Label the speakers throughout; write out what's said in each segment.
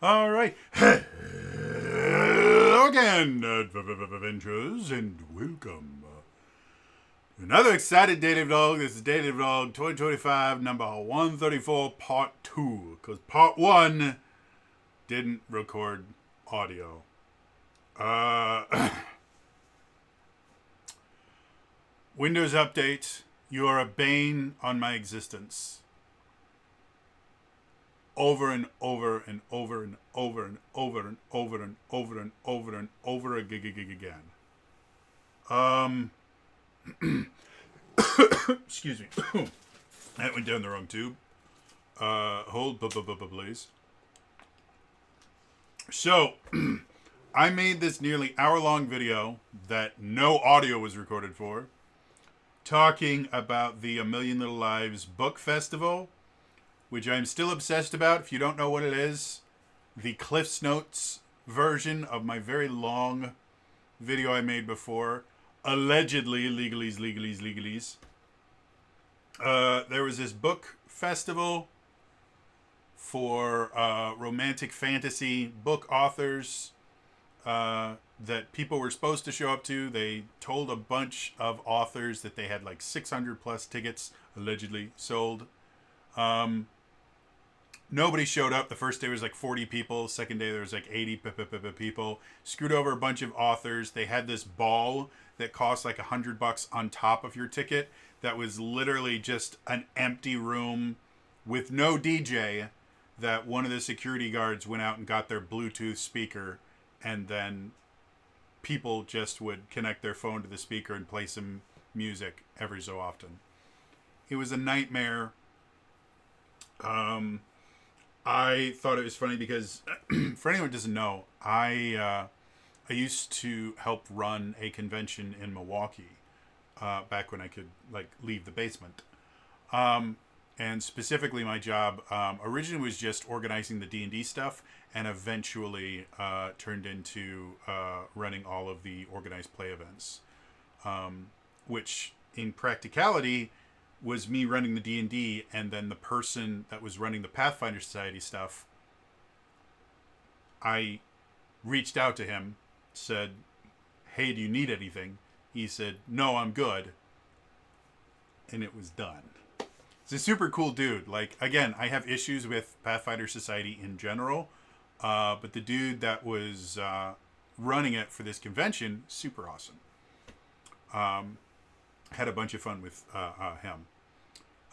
Speaker 1: All right. Hello again, adventures, and welcome. Another excited Daily Vlog. This is Daily Vlog 2025, number 134, part 2. Because part 1 didn't record audio. Windows update. You are a bane on my existence. Over and over and over and over and over and over and over and over and over again. Excuse me. That went down the wrong tube. Hold, please. So, I made this nearly hour-long video that no audio was recorded for, talking about the A Million Little Lives Book Festival, which I'm still obsessed about. If you don't know what it is, the Cliff's Notes version of my very long video I made before, allegedly legalese. There was this book festival for romantic fantasy book authors that people were supposed to show up to. They told a bunch of authors that they had like 600 plus tickets allegedly sold. Nobody showed up. The first day was like 40 people. Second day there was like 80 people. Screwed over a bunch of authors. They had this ball that cost like $100 on top of your ticket. That was literally just an empty room with no DJ. That one of the security guards went out and got their Bluetooth speaker, and then people just would connect their phone to the speaker and play some music every so often. It was a nightmare. I thought it was funny because, for anyone who doesn't know, I used to help run a convention in Milwaukee back when I could like leave the basement. And specifically, my job originally was just organizing the D&D stuff, and eventually turned into running all of the organized play events, which in practicality was me running the D&D, and then the person that was running the Pathfinder Society stuff, I reached out to him, said, hey, do you need anything? He said, no, I'm good. And it was done. He's a super cool dude. Like, again, I have issues with Pathfinder Society in general, but the dude that was running it for this convention, super awesome. Had a bunch of fun with him.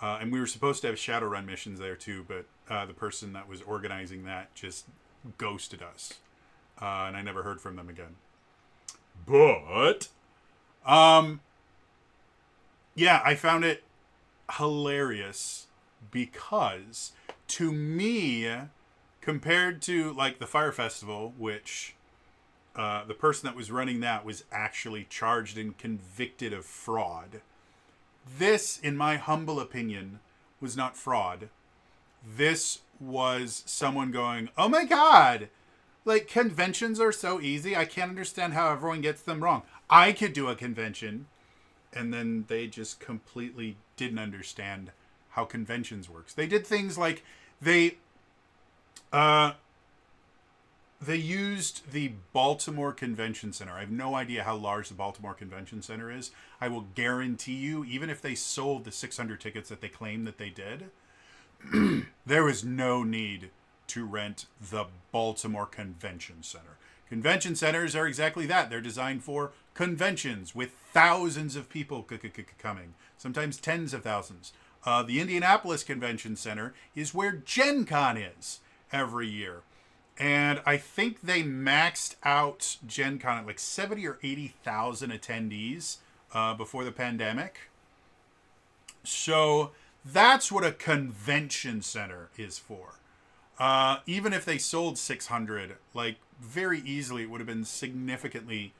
Speaker 1: And we were supposed to have Shadowrun missions there too, but the person that was organizing that just ghosted us. And I never heard from them again. But, yeah, I found it hilarious because to me, compared to like the Fire Festival, which the person that was running that was actually charged and convicted of fraud. This, in my humble opinion, was not fraud. This was someone going, oh my God, like conventions are so easy. I can't understand how everyone gets them wrong. I could do a convention. And then they just completely didn't understand how conventions works. They did things like they used the Baltimore Convention Center. I have no idea how large the Baltimore Convention Center is. I will guarantee you, even if they sold the 600 tickets that they claimed that they did, there was no need to rent the Baltimore Convention Center. Convention centers are exactly that. They're designed for conventions with thousands of people coming, sometimes tens of thousands. The Indianapolis Convention Center is where Gen Con is every year. And I think they maxed out Gen Con at like 70 or 80,000 attendees before the pandemic. So that's what a convention center is for. Even if they sold 600, like very easily it would have been significantly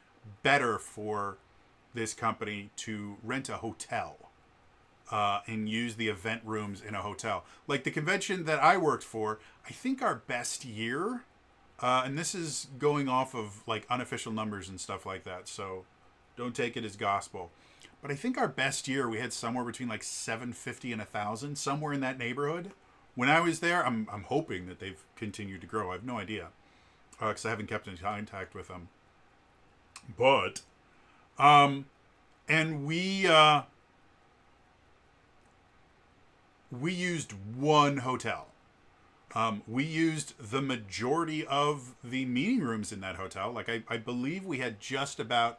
Speaker 1: better for this company to rent a hotel and use the event rooms in a hotel. Like the convention that I worked for, I think our best year, and this is going off of like unofficial numbers and stuff like that, so don't take it as gospel. But I think our best year we had somewhere between like 750 and 1,000, somewhere in that neighborhood, when I was there, I'm hoping that they've continued to grow. I have no idea because I haven't kept in contact with them. But and we used one hotel. We used the majority of the meeting rooms in that hotel. Like I believe we had just about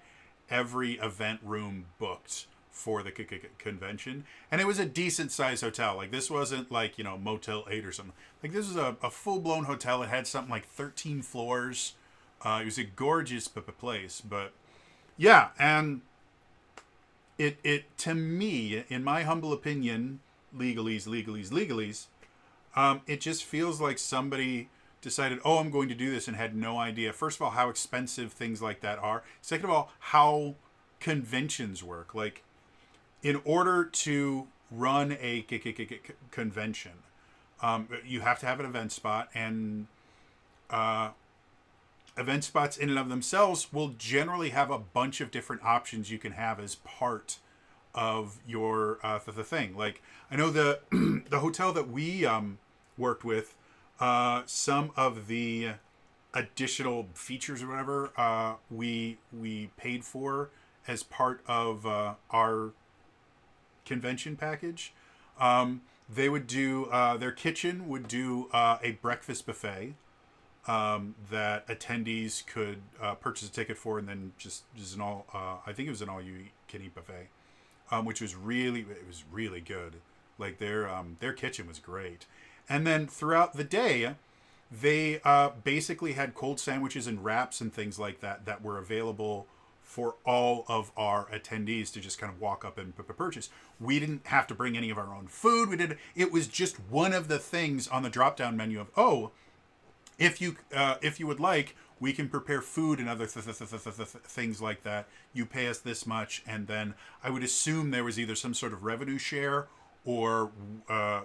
Speaker 1: every event room booked for the convention, and it was a decent sized hotel. Like this wasn't like Motel 8 or something. Like this was a full blown hotel. It had something like 13 floors. It was a gorgeous place, but yeah, and it to me, in my humble opinion, legalese, it just feels like somebody decided, oh, I'm going to do this, and had no idea, first of all, how expensive things like that are. Second of all, how conventions work. Like, in order to run a convention, you have to have an event spot, and event spots in and of themselves will generally have a bunch of different options you can have as part of your the thing. Like, I know the the hotel that we worked with, some of the additional features or whatever we paid for as part of our convention package. They would do their kitchen would do a breakfast buffet that attendees could purchase a ticket for, and then just an all I think it was an all you can eat buffet, which was really good. Like their kitchen was great. And then throughout the day, they basically had cold sandwiches and wraps and things like that were available for all of our attendees to just kind of walk up and purchase. We didn't have to bring any of our own food. It was just one of the things on the drop down menu of, if you would like, we can prepare food and other things like that. You pay us this much, and then I would assume there was either some sort of revenue share, or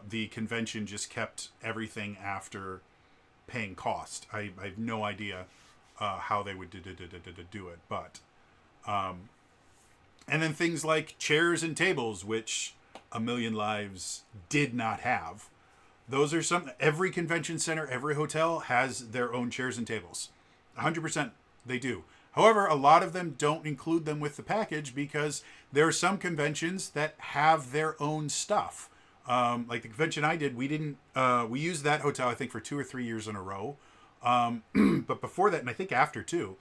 Speaker 1: the convention just kept everything after paying cost. I have no idea how they would do it, but and then things like chairs and tables, which A Million Lives did not have. Those are every convention center, every hotel has their own chairs and tables. 100% they do. However, a lot of them don't include them with the package because there are some conventions that have their own stuff. Like the convention I did, we didn't. We used that hotel, I think, for 2 or 3 years in a row. But before that, and I think after too,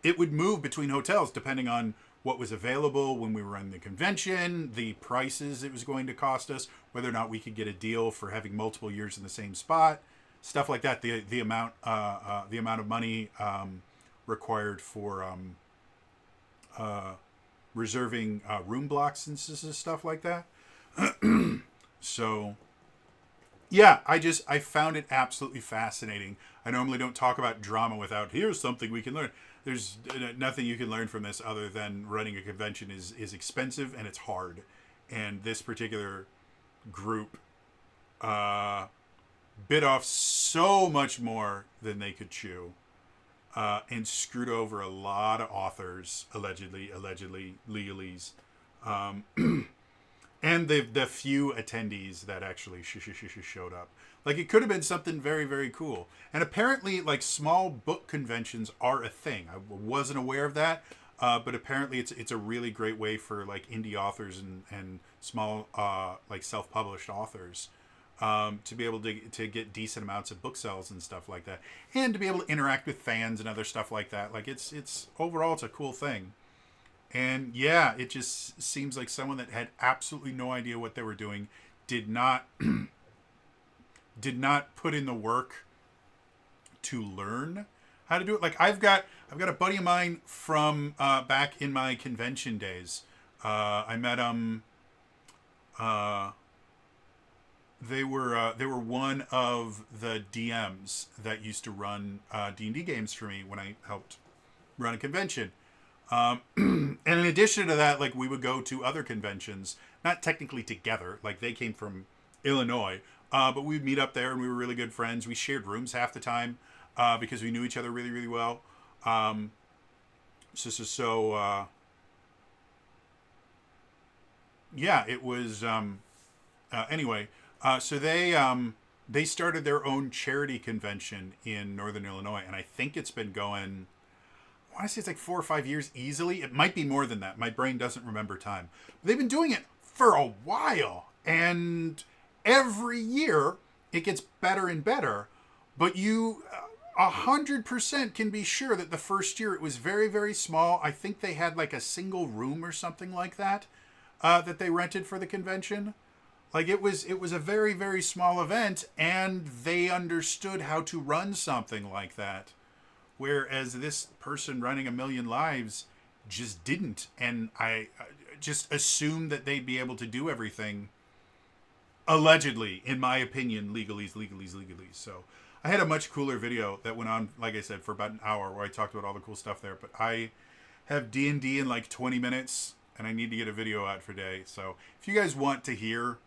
Speaker 1: it would move between hotels depending on what was available when we were running the convention, the prices it was going to cost us, whether or not we could get a deal for having multiple years in the same spot, stuff like that. The amount of money required for reserving room blocks and stuff like that. So, yeah, I found it absolutely fascinating. I normally don't talk about drama without, here's something we can learn. There's nothing you can learn from this other than running a convention is expensive and it's hard. And this particular group bit off so much more than they could chew, and screwed over a lot of authors, allegedly legalese, and the few attendees that actually showed up. Like, it could have been something very, very cool. And apparently, like, small book conventions are a thing. I wasn't aware of that, but apparently it's a really great way for, like, indie authors and small, like, self-published authors to be able to get decent amounts of book sales and stuff like that. And to be able to interact with fans and other stuff like that. Like, it's overall, it's a cool thing. And, yeah, it just seems like someone that had absolutely no idea what they were doing did not put in the work to learn how to do it. Like, I've got a buddy of mine from back in my convention days. I met him. They were one of the DMs that used to run D&D games for me when I helped run a convention. And in addition to that, like, we would go to other conventions, not technically together. Like, they came from Illinois. But we'd meet up there, and we were really good friends. We shared rooms half the time because we knew each other really, really well. Yeah, it was... anyway, so they they started their own charity convention in Northern Illinois, and I think it's been going, I want to say it's like 4 or 5 years easily. It might be more than that. My brain doesn't remember time. But they've been doing it for a while, and every year it gets better and better. But you 100% can be sure that the first year it was very, very small. I think they had like a single room or something like that that they rented for the convention. Like it was a very, very small event, and they understood how to run something like that. Whereas this person running A Million Lives just didn't. And I just assumed that they'd be able to do everything, allegedly, in my opinion, legalese. So I had a much cooler video that went on, like I said, for about an hour where I talked about all the cool stuff there. But I have D&D in like 20 minutes, and I need to get a video out for day. So if you guys want to hear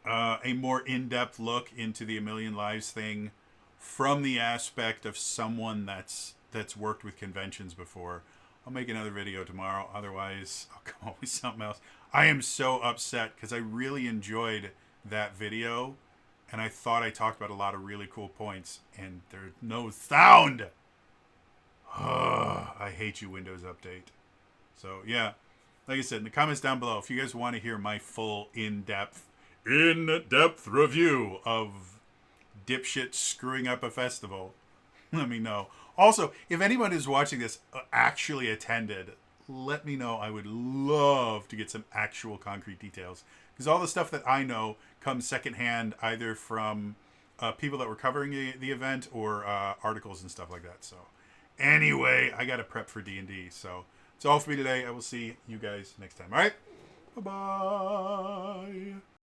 Speaker 1: a more in-depth look into the A Million Lives thing from the aspect of someone that's worked with conventions before, I'll make another video tomorrow. Otherwise, I'll come up with something else. I am so upset because I really enjoyed that video, and I thought I talked about a lot of really cool points, and there's no sound. I hate you, Windows Update. So yeah, like I said, in the comments down below, if you guys want to hear my full in-depth review of dipshit screwing up a festival, let me know. Also, if anyone who's watching this actually attended, let me know. I would love to get some actual concrete details, because all the stuff that I know comes secondhand, either from people that were covering the event or articles and stuff like that. So anyway, I got to prep for D&D. So it's all for me today. I will see you guys next time. All right? Bye-bye.